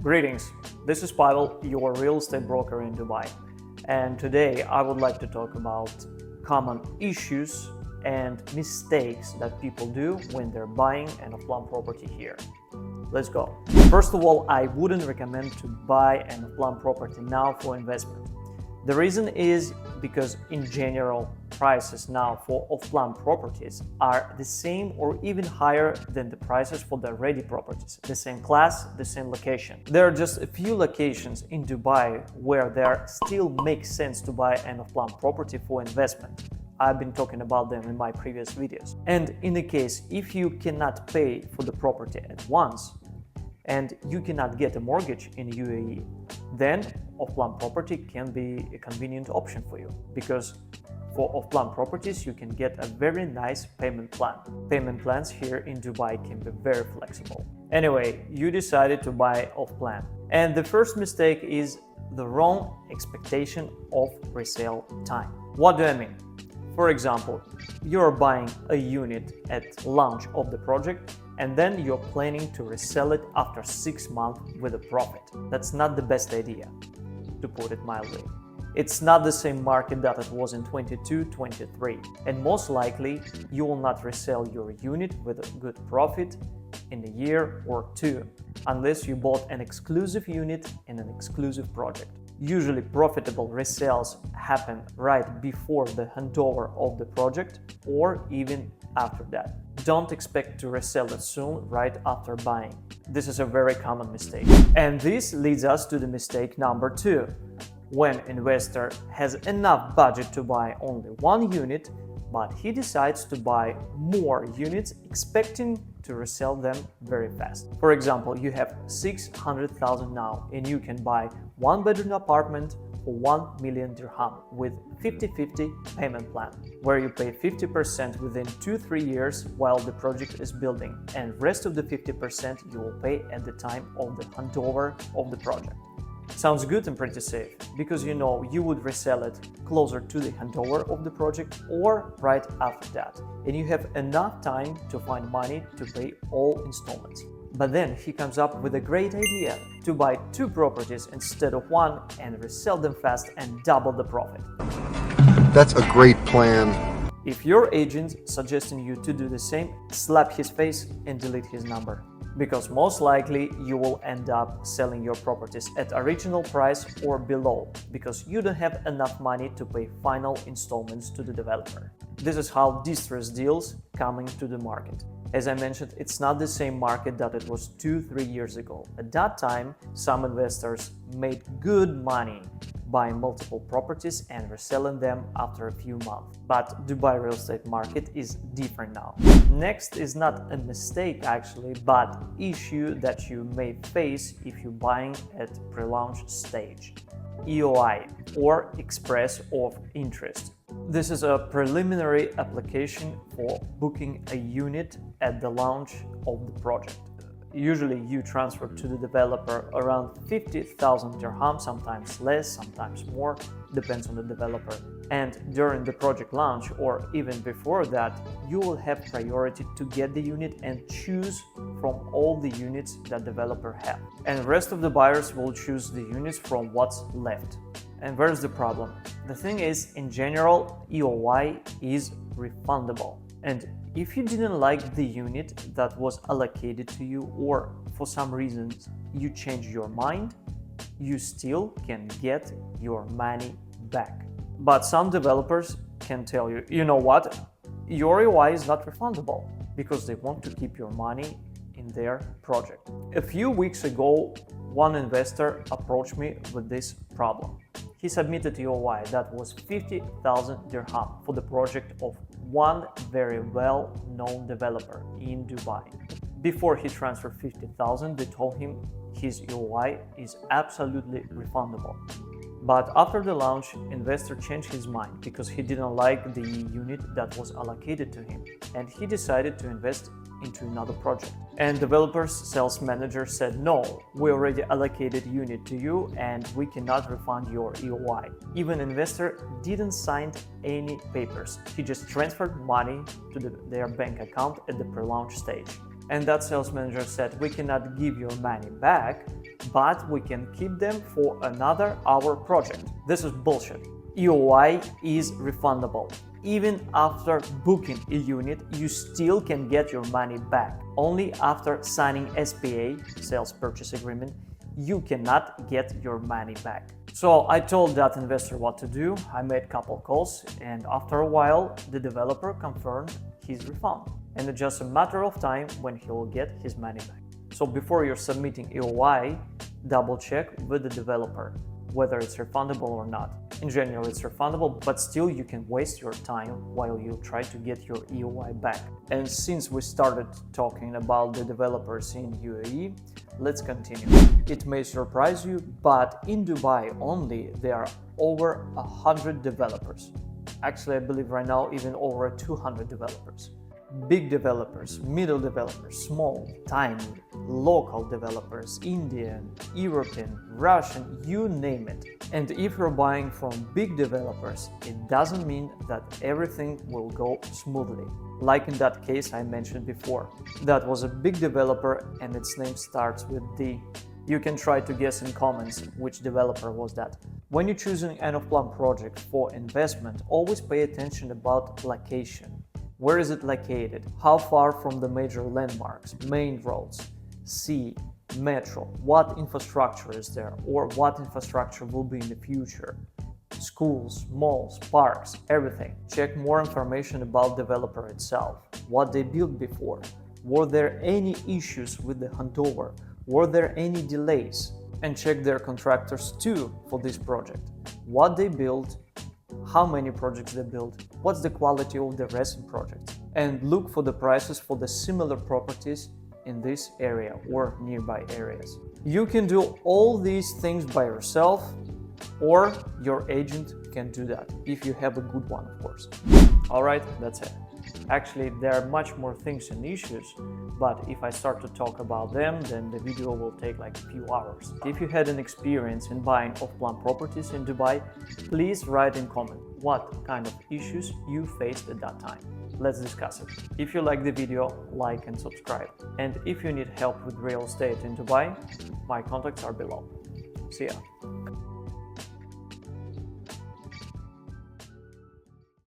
Greetings, this is Pavel, your real estate broker in Dubai, and today I would like to talk about common issues and mistakes that people do when they're buying an off-plan property here. Let's go. First of all, I wouldn't recommend to buy an off-plan property now for investment. The reason is because in general, prices now for off-plan properties are the same or even higher than the prices for the ready properties, the same class, the same location. There are just a few locations in Dubai where there still makes sense to buy an off-plan property for investment. I've been talking about them in my previous videos. And in the case, if you cannot pay for the property at once and you cannot get a mortgage in UAE, then off-plan property can be a convenient option for you, because for off-plan properties you can get a very nice payment plan. Payment plans here in Dubai can be very flexible. Anyway, you decided to buy off-plan, and the first mistake is the wrong expectation of resale time. What do I mean? For example, you're buying a unit at launch of the project and then you're planning to resell it after 6 months with a profit. That's not the best idea, to put it mildly. It's not the same market that it was in 22-23, and most likely you will not resell your unit with a good profit in a year or two, unless you bought an exclusive unit in an exclusive project. Usually profitable resales happen right before the handover of the project or even after that. Don't expect to resell it soon right after buying. This is a very common mistake. And this leads us to the mistake number 2. When investor has enough budget to buy only one unit, but he decides to buy more units expecting to resell them very fast. For example, you have 600,000 now and you can buy one bedroom apartment for 1 million dirham with 50-50 payment plan, where you pay 50% within 2-3 years while the project is building, and rest of the 50% you will pay at the time of the handover of the project. Sounds good and pretty safe, because you know you would resell it closer to the handover of the project or right after that, and you have enough time to find money to pay all installments. But then he comes up with a great idea to buy 2 properties instead of 1 and resell them fast and double the profit. That's a great plan. If your agent suggesting you to do the same, slap his face and delete his number, because most likely you will end up selling your properties at original price or below, because you don't have enough money to pay final installments to the developer. This is how distress deals coming to the market. As I mentioned, it's not the same market that it was 2-3 years ago. At that time, some investors made good money buying multiple properties and reselling them after a few months. But Dubai real estate market is different now. Next is not a mistake actually, but issue that you may face if you're buying at pre-launch stage. EOI, or Express of Interest. This is a preliminary application for booking a unit at the launch of the project. Usually you transfer to the developer around 50,000 dirham, sometimes less, sometimes more, depends on the developer. And during the project launch or even before that, you will have priority to get the unit and choose from all the units that developer have. And the rest of the buyers will choose the units from what's left. And where's the problem? The thing is, in general, EOI is refundable. And if you didn't like the unit that was allocated to you, or for some reasons you change your mind, you still can get your money back. But some developers can tell you, you know what, your EOI is not refundable, because they want to keep your money in their project. A few weeks ago, one investor approached me with this problem. He submitted EOI that was 50,000 dirham for the project of one very well-known developer in Dubai. Before he transferred 50,000, they told him his EOI is absolutely refundable. But after the launch, investor changed his mind because he didn't like the unit that was allocated to him, and he decided to invest into another project. And developer's sales manager said, no, we already allocated unit to you and we cannot refund your EOI. Even investor didn't sign any papers. He just transferred money to their bank account at the pre-launch stage. And that sales manager said, we cannot give your money back, but we can keep them for another hour project. This is bullshit. EOI is refundable. Even after booking a unit, you still can get your money back. Only after signing SPA, sales purchase agreement, you cannot get your money back. So I told that investor what to do. I made a couple calls, and after a while, the developer confirmed his refund. And it's just a matter of time when he will get his money back. So before you're submitting EOI, double check with the developer whether it's refundable or not. In general, it's refundable, but still you can waste your time while you try to get your EOI back. And since we started talking about the developers in UAE, let's continue. It may surprise you, but in Dubai only there are over 100 developers. Actually, I believe right now even over 200 developers. Big developers, middle developers, small, tiny, local developers, Indian, European, Russian, you name it. And if you're buying from big developers, it doesn't mean that everything will go smoothly. Like in that case I mentioned before. That was a big developer and its name starts with D. You can try to guess in comments which developer was that. When you're choosing end-of-plan project for investment, always pay attention about location. Where is it located? How far from the major landmarks, main roads, sea, metro? What infrastructure is there, or what infrastructure will be in the future? Schools, malls, parks, everything. Check more information about developer itself. What they built before. Were there any issues with the handover? Were there any delays? And check their contractors too for this project. What they built, how many projects they built, what's the quality of the recent projects, and look for the prices for the similar properties in this area or nearby areas. You can do all these things by yourself, or your agent can do that, if you have a good one, of course. Alright, that's it. Actually, there are much more things and issues, but if I start to talk about them, then the video will take like a few hours. If you had an experience in buying off-plan properties in Dubai, please write in comment what kind of issues you faced at that time. Let's discuss it. If you like the video, like and subscribe. And if you need help with real estate in Dubai, my contacts are below. See ya.